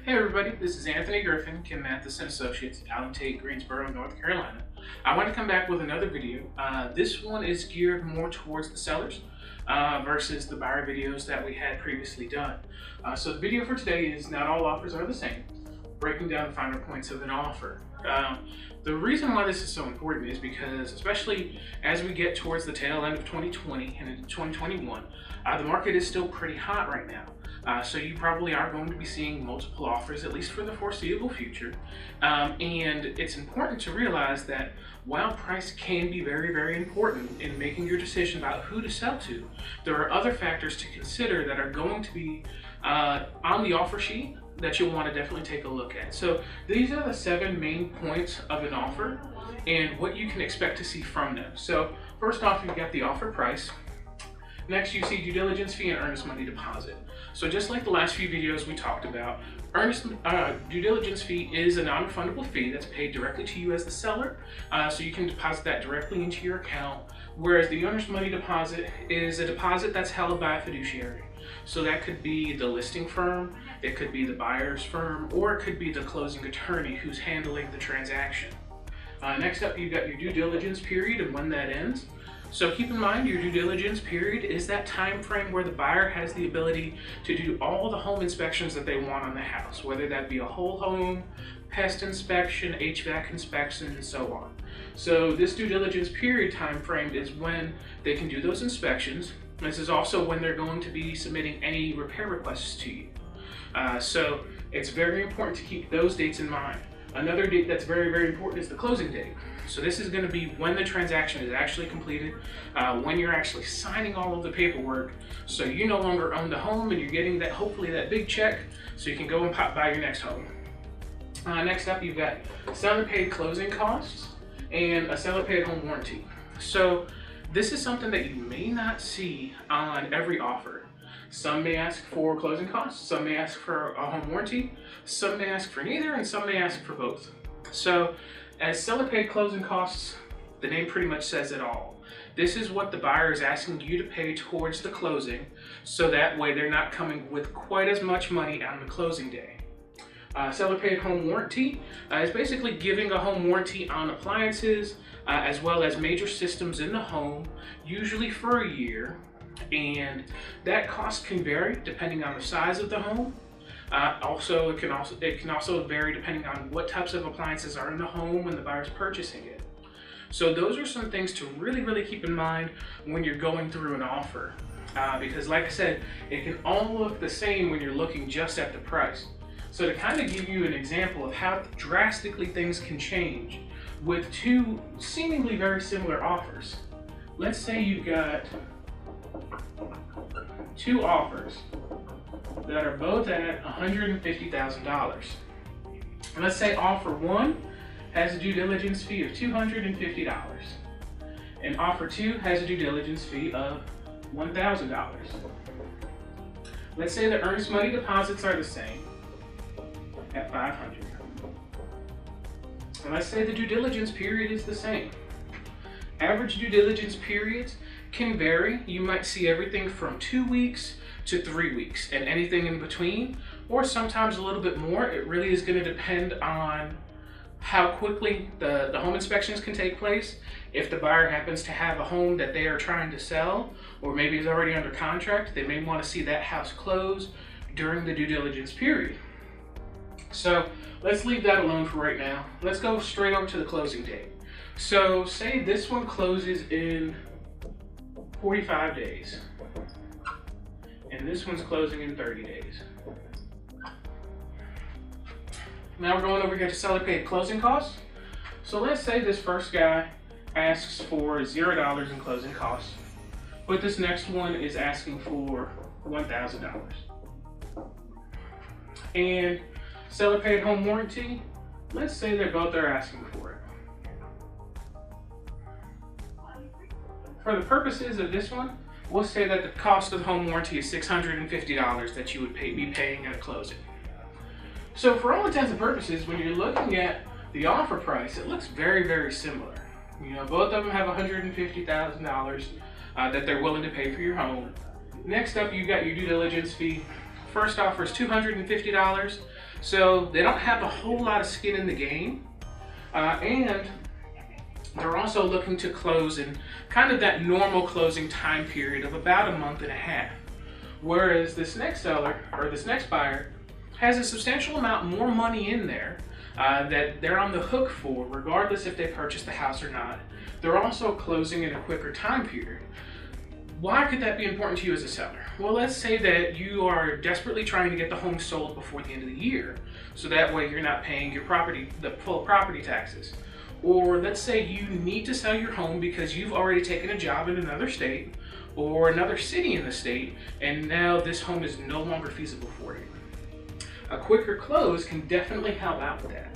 Hey everybody, this is Anthony Griffin, Kim Matheson Associates at Allen Tate, Greensboro, North Carolina. I want to come back with another video. This one is geared more towards the sellers versus the buyer videos that we had previously done. So the video for today is not all offers are the same, breaking down the finer points of an offer. The reason why this is so important is because, especially as we get towards the tail end of 2020 and into 2021, the market is still pretty hot right now. So you probably are going to be seeing multiple offers, at least for the foreseeable future. And it's important to realize that while price can be very, very important in making your decision about who to sell to, there are other factors to consider that are going to be on the offer sheet that you'll want to definitely take a look at. So these are the 7 main points of an offer and what you can expect to see from them. So first off, you've got the offer price. Next, you see due diligence fee and earnest money deposit. So just like the last few videos we talked about, due diligence fee is a non-refundable fee that's paid directly to you as the seller, so you can deposit that directly into your account, whereas the earnest money deposit is a deposit that's held by a fiduciary. So that could be the listing firm, it could be the buyer's firm, or it could be the closing attorney who's handling the transaction. Next up, you've got your due diligence period and when that ends. So keep in mind, your due diligence period is that time frame where the buyer has the ability to do all the home inspections that they want on the house, whether that be a whole home, pest inspection, HVAC inspection, and so on. So this due diligence period time frame is when they can do those inspections. This is also when they're going to be submitting any repair requests to you. So it's very important to keep those dates in mind. Another date that's very, very important is the closing date. So this is going to be when the transaction is actually completed, when you're actually signing all of the paperwork, so you no longer own the home and you're getting that, hopefully, that big check so you can go and buy your next home. Next up, you've got seller paid closing costs and a seller paid home warranty. So this is something that you may not see on every offer. Some may ask for closing costs, some may ask for a home warranty, some may ask for neither, and some may ask for both. So as seller paid closing costs, the name pretty much says it all. This is what the buyer is asking you to pay towards the closing, so that way they're not coming with quite as much money on the closing day. Seller paid home warranty is basically giving a home warranty on appliances as well as major systems in the home, usually for a year. And that cost can vary depending on the size of the home. It can also vary depending on what types of appliances are in the home when the buyer's purchasing it. So those are some things to really, really keep in mind when you're going through an offer. Because like I said, it can all look the same when you're looking just at the price. So to kind of give you an example of how drastically things can change with 2 seemingly very similar offers. Let's say you've got 2 offers that are both at $150,000. And let's say offer 1 has a due diligence fee of $250, and offer 2 has a due diligence fee of $1,000. Let's say the earnest money deposits are the same at $500. And let's say the due diligence period is the same. Average due diligence periods can vary. You might see everything from 2 weeks to 3 weeks and anything in between, or sometimes a little bit more. It really is going to depend on how quickly the home inspections can take place. If the buyer happens to have a home that they are trying to sell, or maybe is already under contract, they may want to see that house close during the due diligence period. So let's leave that alone for right now. Let's go straight over to the closing date. So say this one closes in 45 days, and this one's closing in 30 days. Now we're going over here to seller paid closing costs. So let's say this first guy asks for $0 in closing costs, but this next one is asking for $1,000. And seller paid home warranty, let's say they both are asking for it. For the purposes of this one, we'll say that the cost of the home warranty is $650 that you would be paying at a closing. So for all intents and purposes, when you're looking at the offer price, it looks very, very similar. You know, both of them have $150,000 that they're willing to pay for your home. Next up, you got your due diligence fee. First offer is $250. So they don't have a whole lot of skin in the game, and they're also looking to close in kind of that normal closing time period of about a month and a half. Whereas this next seller, or this next buyer, has a substantial amount more money in there that they're on the hook for, regardless if they purchase the house or not. They're also closing in a quicker time period. Why could that be important to you as a seller? Well, let's say that you are desperately trying to get the home sold before the end of the year, so that way you're not paying your the full property taxes. Or let's say you need to sell your home because you've already taken a job in another state or another city in the state, and now this home is no longer feasible for you. A quicker close can definitely help out with that.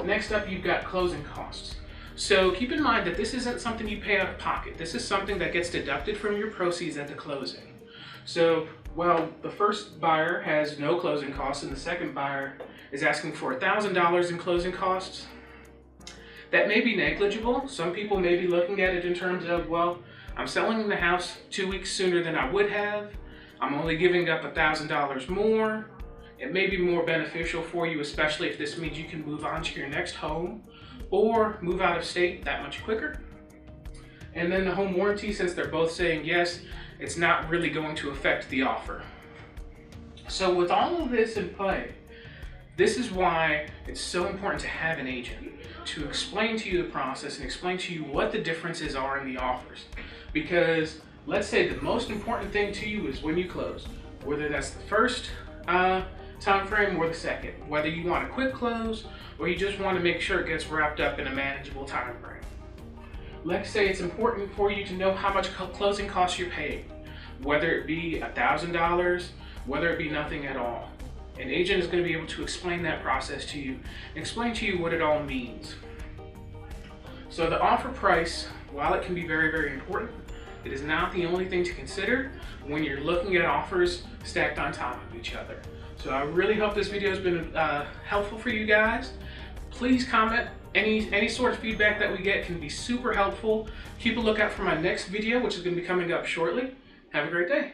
Next up, you've got closing costs. So keep in mind that this isn't something you pay out of pocket. This is something that gets deducted from your proceeds at the closing. So while the first buyer has no closing costs and the second buyer is asking for $1,000 in closing costs, that may be negligible. Some people may be looking at it in terms of, well, I'm selling the house 2 weeks sooner than I would have. I'm only giving up $1,000 more. It may be more beneficial for you, especially if this means you can move on to your next home or move out of state that much quicker. And then the home warranty, since they're both saying yes, it's not really going to affect the offer. So with all of this in play, this is why it's so important to have an agent to explain to you the process and explain to you what the differences are in the offers. Because let's say the most important thing to you is when you close, whether that's the first time frame or the second, whether you want a quick close or you just want to make sure it gets wrapped up in a manageable time frame. Let's say it's important for you to know how much closing costs you're paying, whether it be $1,000, whether it be nothing at all. An agent is going to be able to explain that process to you, explain to you what it all means. So the offer price, while it can be very, very important, it is not the only thing to consider when you're looking at offers stacked on top of each other. So I really hope this video has been helpful for you guys. Please comment. Any sort of feedback that we get can be super helpful. Keep a lookout for my next video, which is going to be coming up shortly. Have a great day.